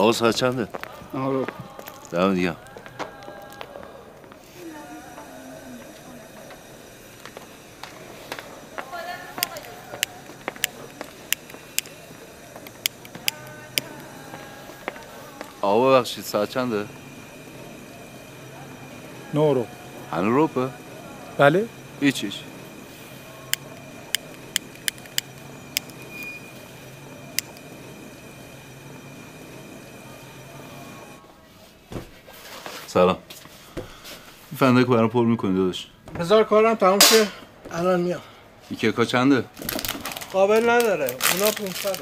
آقا ساعت چنده؟ آره دم دیگه آقا ببخشید ساعت چنده؟ 9 رو هنو روبه؟ بله؟ هیچ سلام این فندک برام پر میکنی داداش بذار کارم تمام شه الان میام این کیکا چنده؟ قابل نداره اونا 500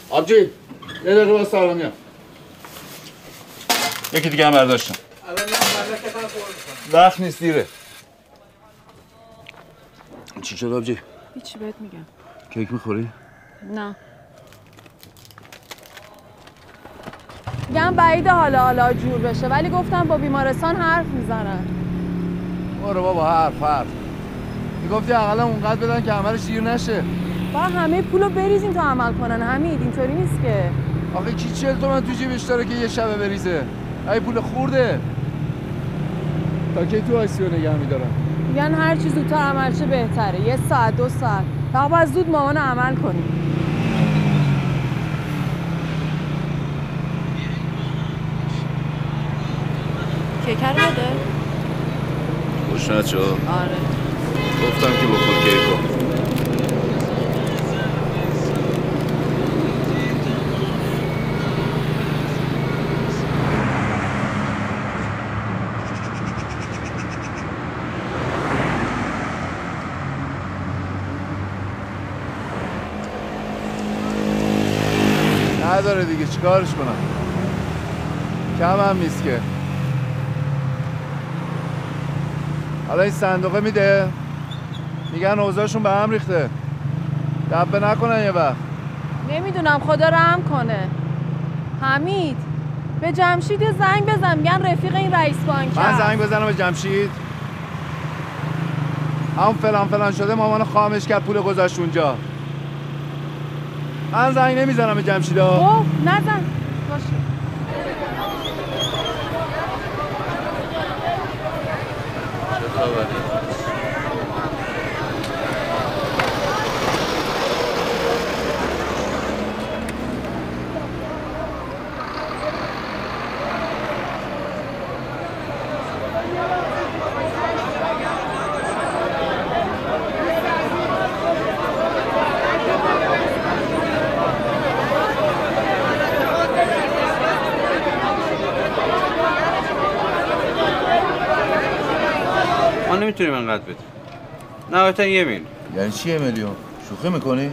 آبجی یه دقیقه باز سلام میام یکی دیگه هم برداشتم الان میام فندکتم پر میکنم وقت نیست دیره چی شد آبجی؟ هیچی بهت میگم کیک میخوری؟ نه میگم بعیده حالا جور بشه ولی گفتم با بیمارستان حرف میزنن برو بابا حرف میگفتی اقلا اونقدر بدن که عملش دیر نشه با همه پولو بریزیم تا عمل کنن حمید اینطوری نیست که آخه کی 40 تومن تو جیبش داره که یه شبه بریزه ای پول خورده تا کی تو آیسیو نگه میدارن میگن هر چی زودتر عمل شه بهتره 1 ساعت 2 ساعت تا باید زود مامان عمل کنیم کیکر رو بده خوشنط شد؟ آره گفتم که بخور کیکو نداره دیگه چیکارش کنم کم هم نیست که حالا این صندوقه میده میگن اوضاعشون به هم ریخته دبه نکنن یه وقت نمیدونم خدا رحم کنه حمید به جمشید یه زنگ بزن میگن رفیق این رئیس بانک من زنگ بزنم به جمشید هم فلان شده مامان خامش کرد پول گذاشت اونجا من زنگ نمیزنم به جمشیدا اوه نزن باشه ما نمیتونیم انقدر بدیم نهایتا 1 میلیون یعنی چی 1 میلیون؟ شوخی میکنی؟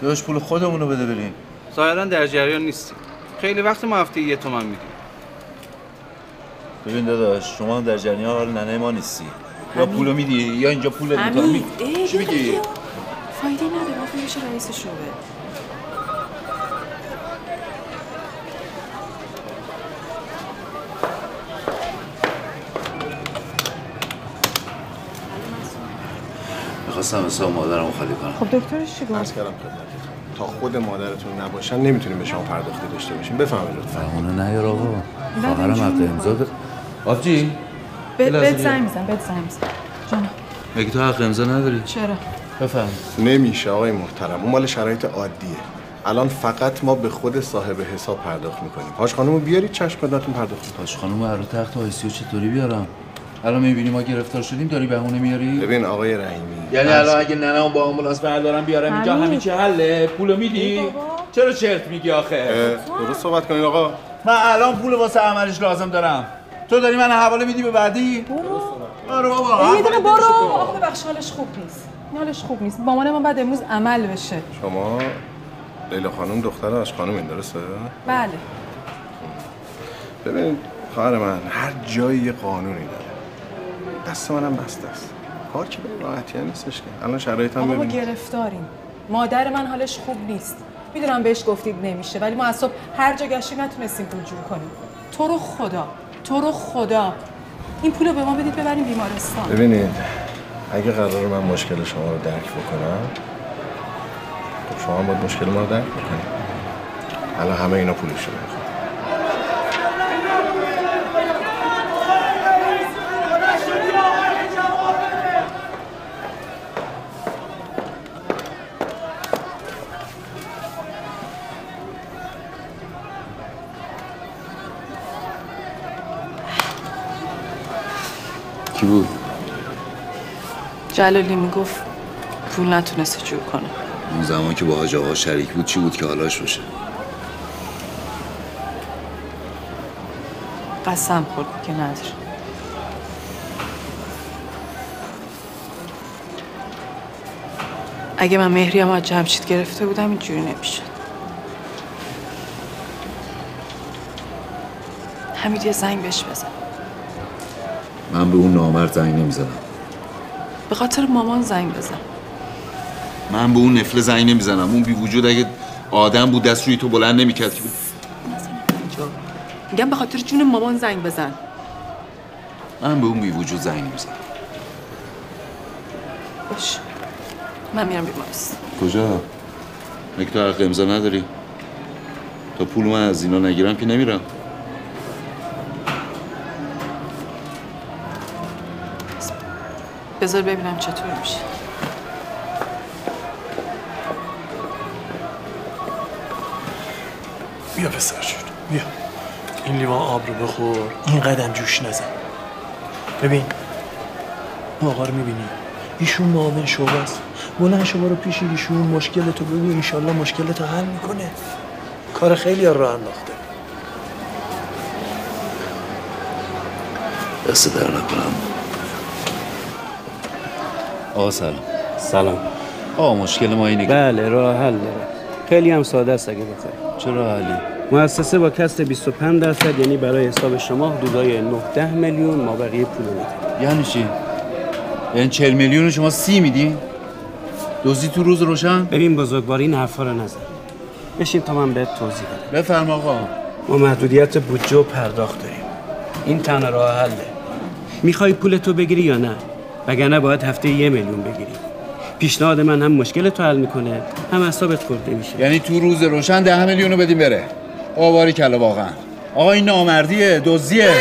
داشت پول خودمونو بده بریم ظاهرا در جریان نیستیم خیلی وقت ما هفته 1 تومن میدیم ببین داداش شما هم در جریان حال ننه ما نیستی یا پولو میدی یا اینجا پول میکنم چی میگی؟ فایده نداره باید میشه رئیس شعبه میخواستم حساب مادرمو خالی کنم خب دکترش چی گفت؟ عرض کردم خدمتتون تا خود مادرتون نباشن نمیتونیم به شما پرداختی داشته باشیم بفهمید لطفا اونو نیار آقا خواهرم حق امضا آبجی بهت زنگ میزن جانم مگه تو حق امضا نداری؟ چرا؟ بفهم نمیشه آقای محترم اون مال شرایط عادیه الان فقط ما به خود صاحب حساب پرداخت میکنیم حاج خانومو بیارید چشم خدمتتون پرداخت میکنیم حاج خانومو رو تخت آیسیو چطوری بیارم؟ الان میبینی ما گرفتار شدیم داری بهونه میاری؟ ببین آقای رحیمی یعنی الان اگه ننه‌مو با آمبولانس بردارم بیارم اینجا همین چه حله؟ پولو میدی؟ چرا چرت میگی آخه؟ درست صحبت کنید آقا من الان پول واسه عملش لازم دارم تو داری من حواله میدی به بعدی؟ برو بابا یه دونه برو آقا ببخش حالش خوب نیست حالش خوب نیست مامان من بعد امروز عمل بشه شما لیلا خانم دختر حاج خانم این درسته؟ بله ببین خواهر من هر جایی یه قانونی داره دست منم بسته است کار که به راحتی نیستش که الان شرایط هم ما ببین گرفتاریم مادر من حالش خوب نیست میدونم بهش گفتید نمیشه ولی ما از صبح هر جا گشتیم نتونستیم پول جور کنیم تو رو خدا این پولو به ما بدید ببریم بیمارستان. ببینید اگه قرار من مشکل شما رو درک بکنم خب شما هم باید مشکل ما رو درک بکنید. الان همه اینا پولش رو میخوام. کی بود؟ جلالی میگفت پول نتونسته جور کنه. اون زمان که با حاج آقا شریک بود چی بود که حالاش باشه؟ قسم خورد که نداره. اگه من مهریم از جمشید گرفته بودم اینجوری نمیشد. حمید یه زنگ بهش بزن. من به اون نامرد زنگ نمیزنم. به خاطر مامان زنگ بزن. من به اون نفله زنگ نمیزنم. اون بی وجود اگه آدم بود دست روی تو بلند نمیکرد که میگم به خاطر جون مامان زنگ بزن. من به اون بی وجود زنگ نمیزنم. باش من میرم بیمارستان. کجا؟ مگه تو حق امضا نداری؟ تا پول من از اینا نگیرم که نمیرم. بذار ببینم چطور میشه. بیا پسر جون بیا این لیوان آب رو بخور. این قدم جوش نزن. ببین اون آقا رو میبینی ایشون معاون شعبه است. بلند شو برو پیش ایشون مشکلتو بگو انشالله مشکلتو حل میکنه. کار خیلی راه انداخته. دست در نکنم. آقا سلام. سلام. آقا مشکل ما اینه که بله راه حل داره. خیلی هم ساده است اگه بخوای. چه راه حلی؟ مؤسسه با کسر 25% یعنی برای حساب شما حدودای 9-10 میلیون ما بقیه پول رو میدیم. یعنی چی؟ یعنی 40 میلیون شما 30 میدین؟ دزدی تو روز روشن؟ ببین بزرگوار این حرفا رو نزن. بشین تا من بهت توضیح بدم. بفرما آقا. ما محدودیت بودجه و پرداخت داریم. این تنها راه حله. میخوای پولتو بگیری یا نه؟ وگرنه باید هفته 1 میلیون بگیری. پیشنهاد من هم مشکلتو حل میکنه هم اعصابت خورده میشه. یعنی تو روز روشن 10 میلیون رو بدیم بره. آقا باری کلا واقعا. آقا این نامردیه، دزدیه.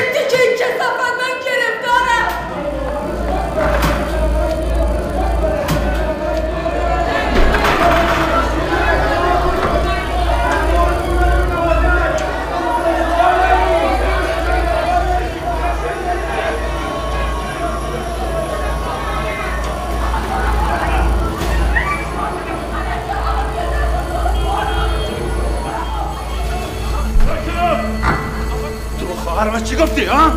خواهر چی گفتی ها؟ نه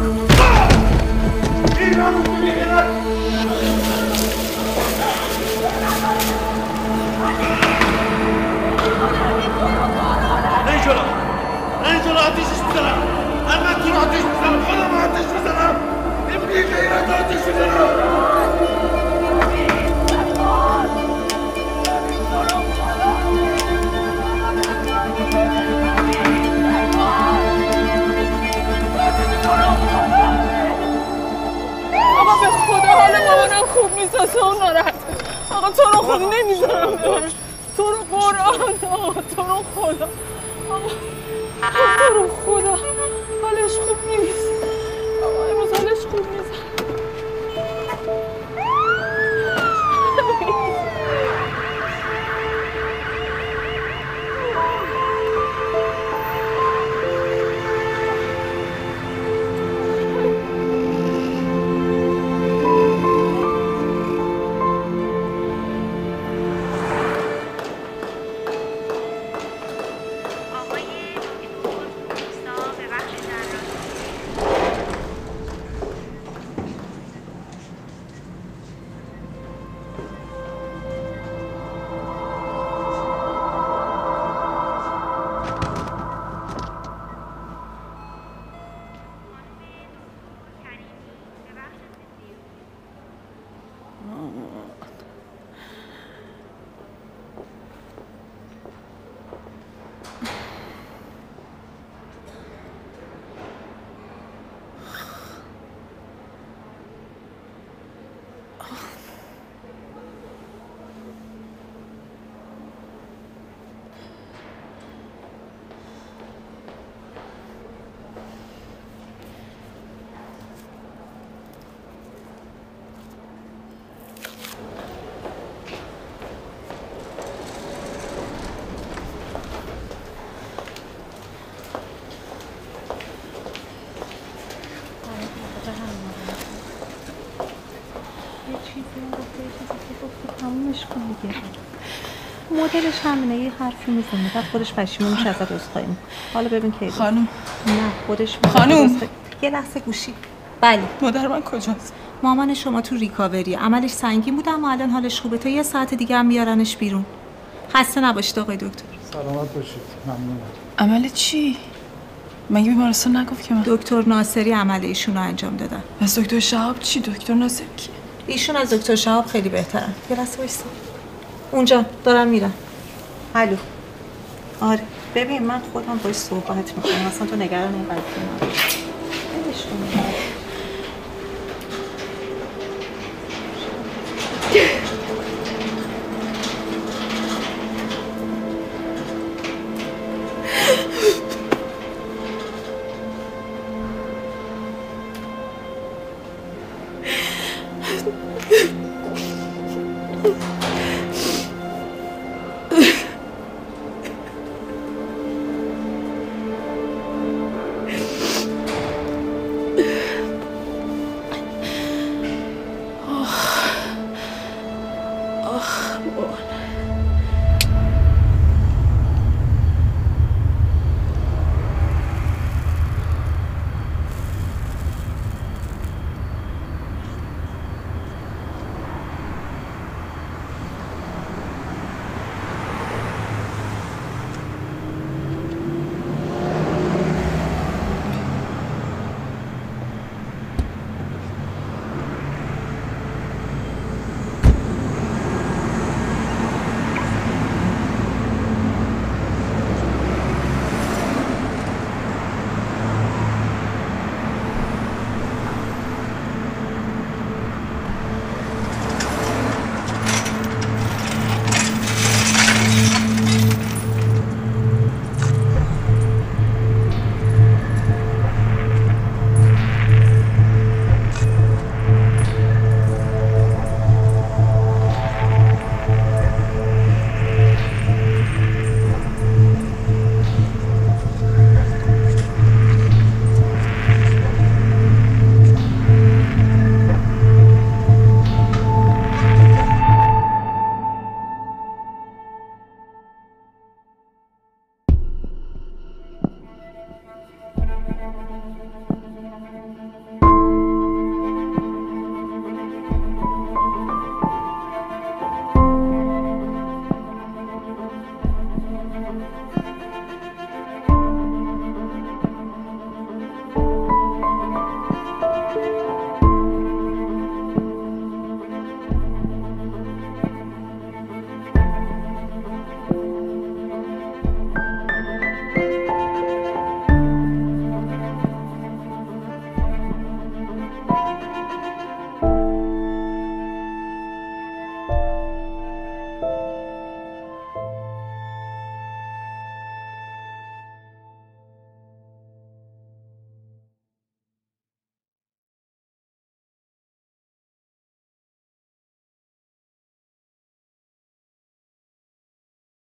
جلو آتیشش میزنم. من تو رو آتیش میزنم. خودم آتیش میزنم. این بی غیرت آتیش میزنم. آقا به خدا حال مامانم خوب نیست اصلا اون ناراحته. آقا تو رو خود نمیذارم ببرش. تو رو قرآن آقا تو رو خدا. آقا تو رو خدا حالش خوب نیست. آقا امروز حالش خوب نیست. تمومش کن دیگه. مدلش همینه، یه حرفی میزنه بعد خودش پشیمون میشه ازت عذرخواهی میکنه. حالا ببین کی خانم. نه خودش خانم. یه لحظه گوشی. بله مادر من کجاست؟ مامان شما تو ریکاوری، عملش سنگین بود اما الان حالش خوبه. تا یه ساعت دیگه هم میارنش بیرون. خسته نباشید آقای دکتر. سلامت باشید. ممنونم. عمل چی؟ مگه بیمارستان نگفت که من دکتر ناصری عمل ایشون رو انجام دادن. از دکتر شهاب چی؟ دکتر ناصری کیه؟ ایشون از دکتر شهاب خیلی بهترن. یه لحظه وایسا. اونجا دارن میرن. الو. آره ببین من خودم باهاش صحبت میکنم، اصلا تو نگران این قضیه نباش. ولش کن. آخ